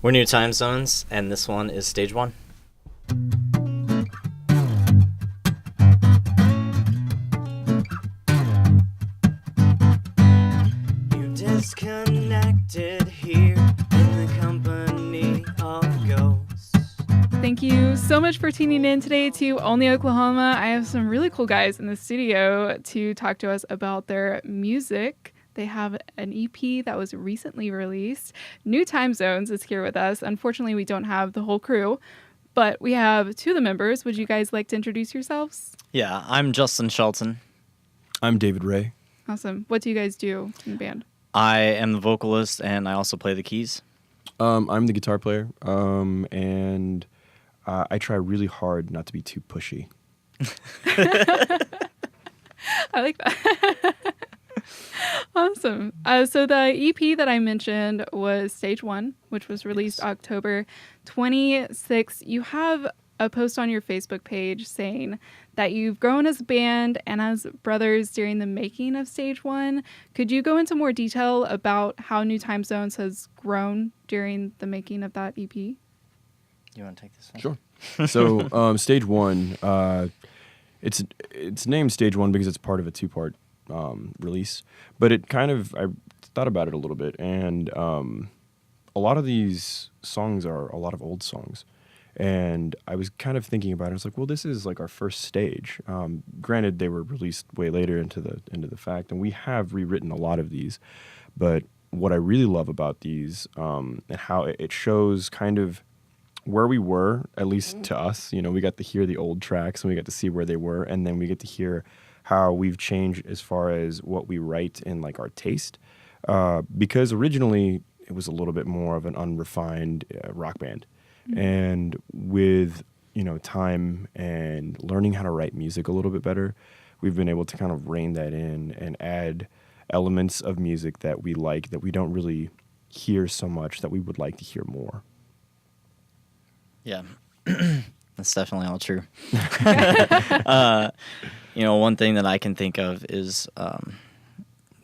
We're New Time Zones, and this one is stage 1. You disconnected here in the company of ghosts. Thank you so much for tuning in today to Only Oklahoma. I have some really cool guys in the studio to talk to us about their music. They have an EP that was recently released. New Time Zones is here with us. Unfortunately, we don't have the whole crew, but we have 2 of the members. Would you guys like to introduce yourselves? Yeah, I'm Justin Shelton. I'm David Ray. Awesome. What do you guys do in the band? I am the vocalist, and I also play the keys. I'm the guitar player, and I try really hard not to be too pushy. I like that. Awesome. So the EP that I mentioned was Stage 1, which was released October 26th. You have a post on your Facebook page saying that you've grown as a band and as brothers during the making of Stage 1. Could you go into more detail about how New Time Zones has grown during the making of that EP? You want to take this one? Sure. So Stage 1, it's named Stage 1 because it's part of a 2-part release, but it kind of, I thought about it a little bit, and a lot of these songs are a lot of old songs, and I was kind of thinking about it. I was like, well, this is like our first stage. Granted, they were released way later into the fact, and we have rewritten a lot of these, but what I really love about these and how it shows kind of where we were, at least to us. You know, we got to hear the old tracks and we got to see where they were, and then we get to hear how we've changed as far as what we write in like our taste, because originally it was a little bit more of an unrefined rock band, and with time and learning how to write music a little bit better, we've been able to kind of rein that in and add elements of music that we like, that we don't really hear so much, that we would like to hear more. Yeah, that's definitely all true. One thing that I can think of is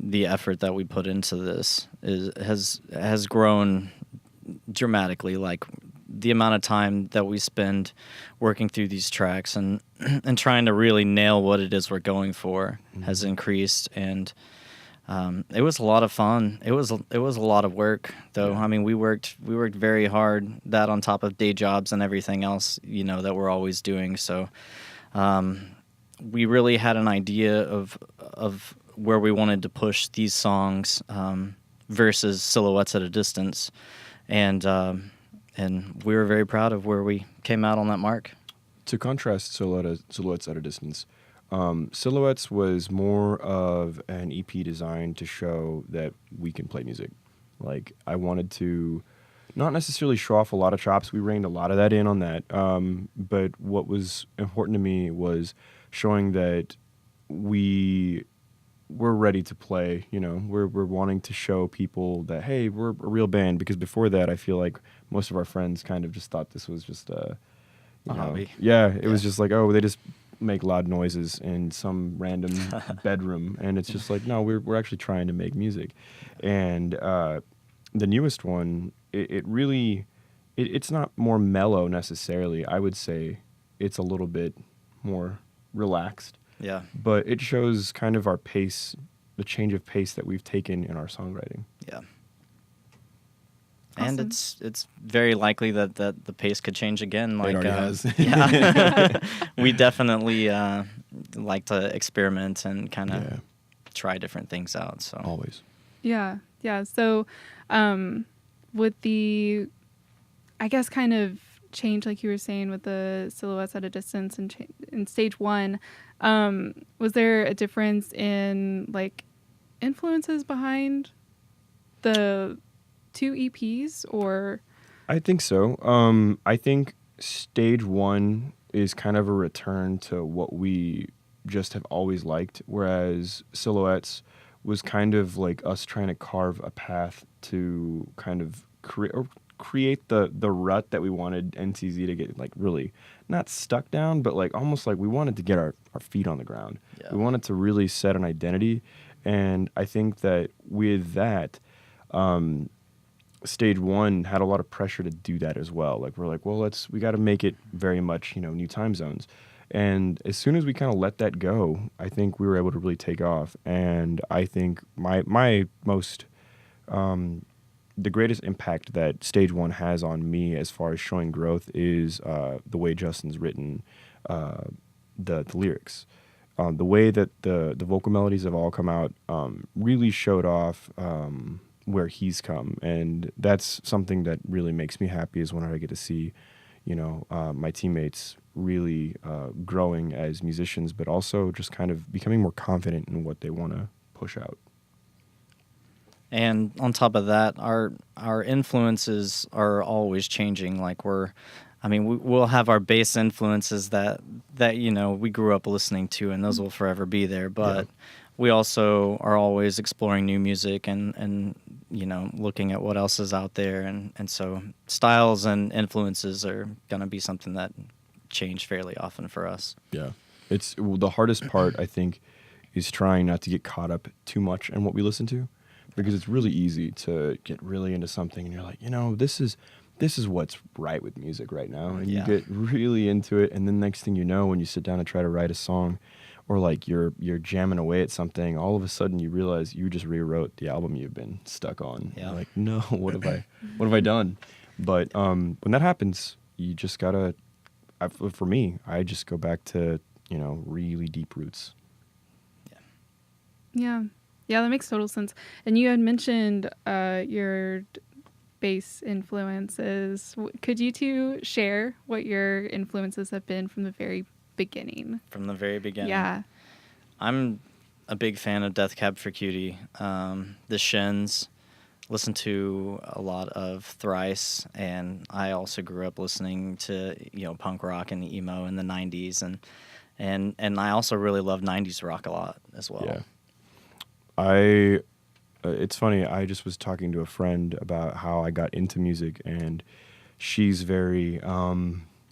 the effort that we put into this has grown dramatically. Like the amount of time that we spend working through these tracks and trying to really nail what it is we're going for has increased, and it was a lot of fun. It was a lot of work, though. Yeah. I mean, we worked very hard. That on top of day jobs and everything else, that we're always doing. So, we really had an idea of where we wanted to push these songs versus Silhouettes at a Distance, and we were very proud of where we came out on that mark. To contrast Silhouettes at a Distance, Silhouettes was more of an EP designed to show that we can play music. Like, I wanted to not necessarily show off a lot of chops. We reined a lot of that in on that. But what was important to me was showing that we're ready to play. We're wanting to show people that, hey, we're a real band. Because before that, I feel like most of our friends kind of just thought this was just a hobby. Yeah, it was just like, oh, they just make loud noises in some random bedroom, and it's just like, no, we're actually trying to make music. And the newest one, it really, it's not more mellow necessarily. I would say it's a little bit more relaxed. Yeah. But it shows kind of our pace, the change of pace that we've taken in our songwriting. Yeah. Awesome. And it's very likely that the pace could change again. Like, it already has. Yeah. We definitely like to experiment and kind of try different things out. So Always. Yeah. So with the, I guess, kind of change, like you were saying, with the Silhouettes at a Distance and in Stage 1, was there a difference in like influences behind the 2 EPs, or? I think so. I think Stage 1 is kind of a return to what we just have always liked, whereas Silhouettes was kind of like us trying to carve a path to kind of create the rut that we wanted NTZ to get, like, really not stuck down, but like almost like we wanted to get our feet on the ground. Yeah. We wanted to really set an identity, and I think that with that, stage one had a lot of pressure to do that as well. Like we're like, well, we got to make it very much, new time zones. And as soon as we kind of let that go, I think we were able to really take off. And I think my most the greatest impact that stage one has on me as far as showing growth is the way Justin's written the lyrics. The way that the vocal melodies have all come out really showed off where he's come, and that's something that really makes me happy is when I get to see, my teammates really growing as musicians, but also just kind of becoming more confident in what they want to push out. And on top of that, our influences are always changing. Like we'll have our base influences that we grew up listening to, and those will forever be there. But we also are always exploring new music and looking at what else is out there, and so styles and influences are gonna be something that change fairly often for us. Yeah, it's the hardest part, I think, is trying not to get caught up too much in what we listen to, because it's really easy to get really into something and you're like, this is what's right with music right now, and you get really into it, and then next thing you know, when you sit down and try to write a song, or like you're jamming away at something, all of a sudden you realize you just rewrote the album you've been stuck on. Yeah. You're like, no, what have I done? But when that happens, you just gotta. For me, I just go back to really deep roots. Yeah, that makes total sense. And you had mentioned your bass influences. Could you two share what your influences have been from the very beginning? From the very beginning? Yeah. I'm a big fan of Death Cab for Cutie, the Shins, listen to a lot of Thrice, and I also grew up listening to punk rock and emo in the 90s, and I also really love 90s rock a lot as well. Yeah. It's funny, I just was talking to a friend about how I got into music, and she's very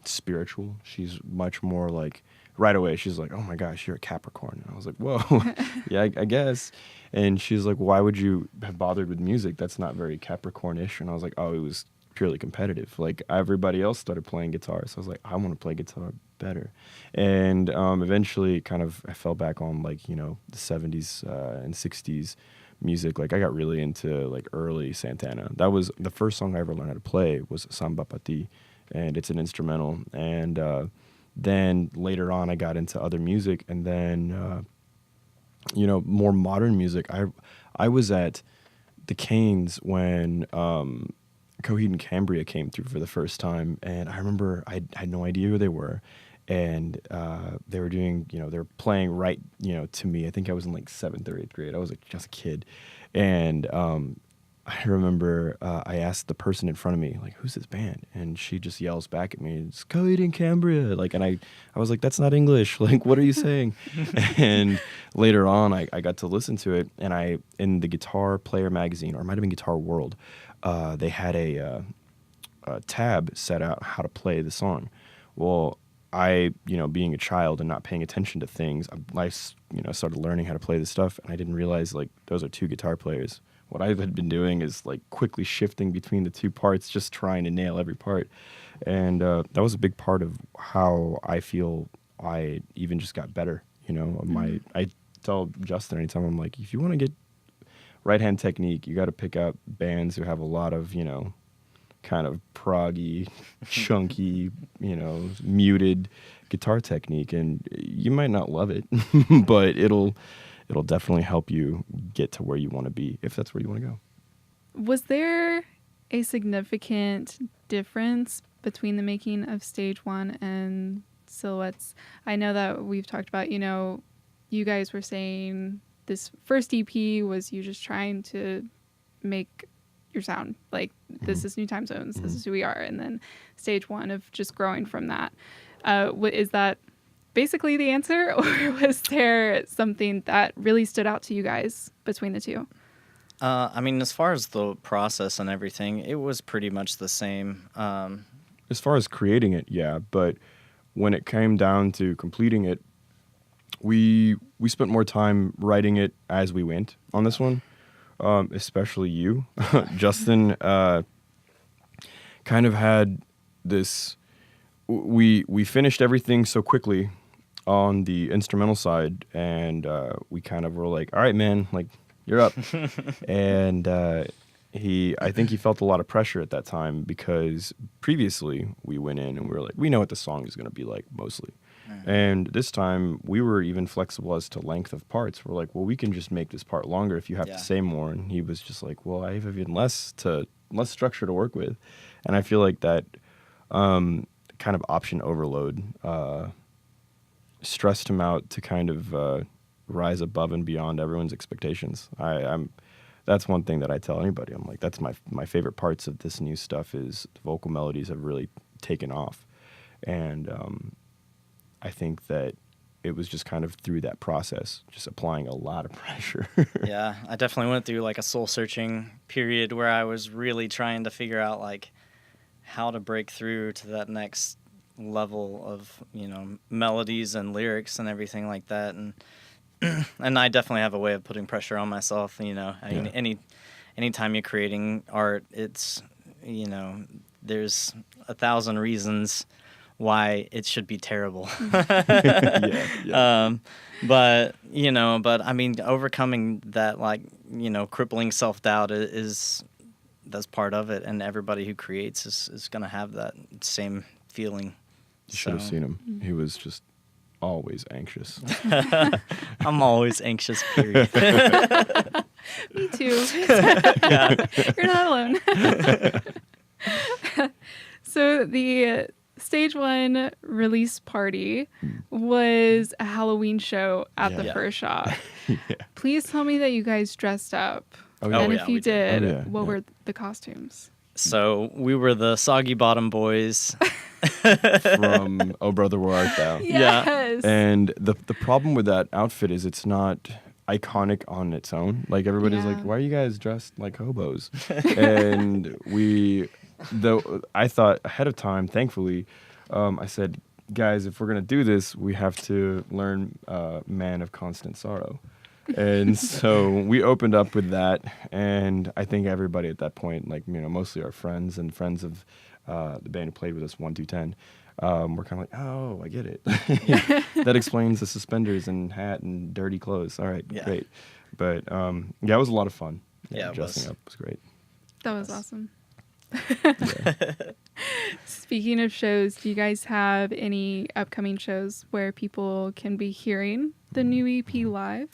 spiritual. She's much more like, right away, she's like, oh my gosh, you're a Capricorn. And I was like, whoa, yeah, I guess. And she's like, why would you have bothered with music? That's not very Capricorn-ish. And I was like, oh, it was purely competitive. Like, everybody else started playing guitar, so I was like, I want to play guitar better. And eventually kind of I fell back on like, the 70s and 60s music. Like, I got really into like early Santana. That was the first song I ever learned how to play, was Samba Pati, and it's an instrumental. And then later on I got into other music, and then more modern music. I was at the Canes when Coheed and Cambria came through for the first time, and I remember I had no idea who they were, and they were doing, they were playing right, to me. I think I was in like 7th or 8th grade. I was like just a kid, and I remember I asked the person in front of me, like, who's this band? And she just yells back at me, it's Coheed and Cambria. Like, and I was like, that's not English. Like, what are you saying? And later on, I got to listen to it, and in the Guitar Player magazine, or it might have been Guitar World, they had a tab set out how to play the song. Well, I, being a child and not paying attention to things, I started learning how to play this stuff, and I didn't realize, like, those are two guitar players. What I had been doing is like quickly shifting between the two parts, just trying to nail every part. And that was a big part of how I feel I even just got better. I tell Justin anytime, I'm like, if you want to get right-hand technique, you got to pick out bands who have a lot of, kind of proggy, chunky, muted guitar technique. And you might not love it, but it'll definitely help you get to where you want to be, if that's where you want to go. Was there a significant difference between the making of Stage 1 and Silhouettes? I know that we've talked about, you guys were saying this first EP was you just trying to make your sound. Like, this is New Time Zones, this is who we are. And then Stage 1 of just growing from that. Is that basically the answer, or was there something that really stood out to you guys between the two? As far as the process and everything, it was pretty much the same. As far as creating it, yeah, but when it came down to completing it, we spent more time writing it as we went on this one. especially you, Justin, kind of had this. We finished everything so quickly on the instrumental side, and we kind of were like, all right, man, like, you're up. And I think he felt a lot of pressure at that time because previously we went in and we were like, we know what the song is going to be like mostly. And this time we were even flexible as to length of parts. We're like, well, we can just make this part longer if you have to say more. And he was just like, well, I have even less structure to work with. And I feel like that kind of option overload stressed him out to kind of rise above and beyond everyone's expectations. That's one thing that I tell anybody. I'm like, that's my favorite parts of this new stuff is the vocal melodies have really taken off. And I think that it was just kind of through that process, just applying a lot of pressure. Yeah, I definitely went through like a soul-searching period where I was really trying to figure out like how to break through to that next level of, melodies and lyrics and everything like that. And I definitely have a way of putting pressure on myself. Anytime you're creating art, it's, there's 1,000 reasons why it should be terrible. But I mean, overcoming that, crippling self-doubt that's part of it. And everybody who creates is going to have that same feeling. You should have seen him. He was just always anxious. I'm always anxious, period. Me too. Yeah. You're not alone. So the Stage 1 release party was a Halloween show at the first shop. Please tell me that you guys dressed up. And if you did, what were the costumes? So we were the Soggy Bottom Boys. From Oh Brother, Where Art Thou? Yes. And the problem with that outfit is it's not iconic on its own. Like, everybody's like, why are you guys dressed like hobos? And I thought ahead of time, thankfully, I said, guys, if we're going to do this, we have to learn Man of Constant Sorrow. And so we opened up with that, and I think everybody at that point, mostly our friends and friends of the band who played with us, 1 2 10, we're kind of like, oh, I get it. That explains the suspenders and hat and dirty clothes. All right, great. But it was a lot of fun. Dressing up was great. That was awesome. Speaking of shows, do you guys have any upcoming shows where people can be hearing the new EP live?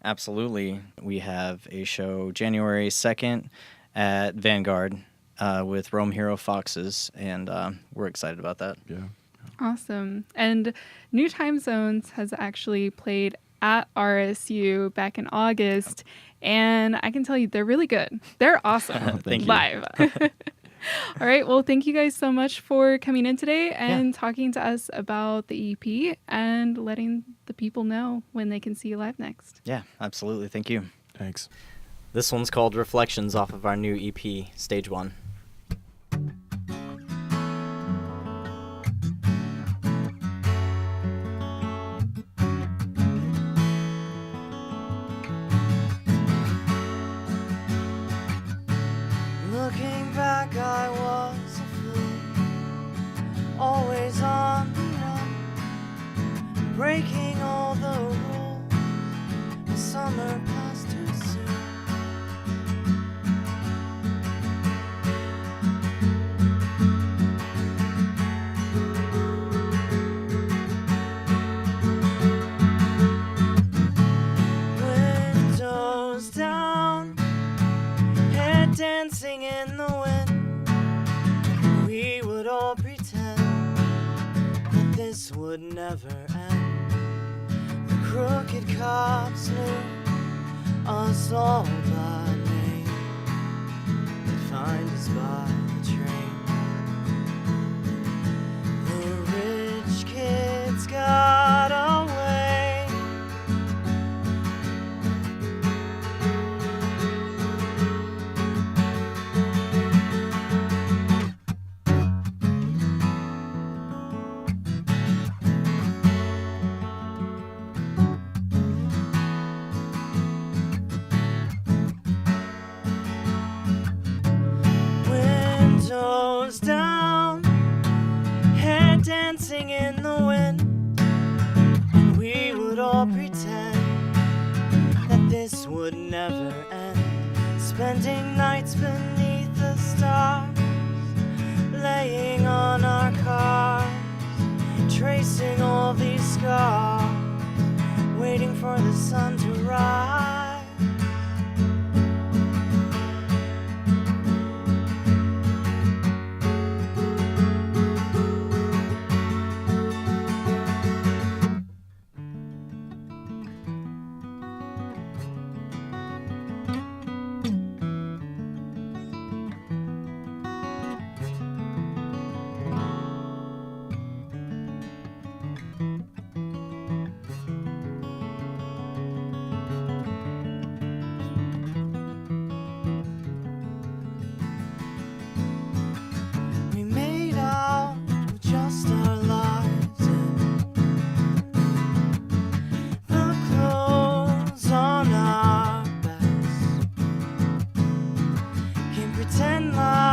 Absolutely. We have a show January 2nd at Vanguard with Rome Hero Foxes, and we're excited about that. Yeah. Awesome. And New Time Zones has actually played at RSU back in August, and I can tell you they're really good. They're awesome live. All right. Well, thank you guys so much for coming in today and talking to us about the EP and letting the people know when they can see you live next. Yeah, absolutely. Thank you. Thanks. This one's called Reflections off of our new EP, Stage 1. Looking back, I was a fool, always on the run, breaking all the rules. The summer passed too soon. Windows down, head dancing in the wind. We would all pretend that this would never end. The crooked cops knew us all by name. They'd find us by the train. The rich kids got away. down, hair dancing in the wind, and we would all pretend that this would never end, spending nights beneath the stars, laying on our cars, tracing all these scars, waiting for the sun to rise. We made out with just our lives and the clothes on our backs. Can't pretend like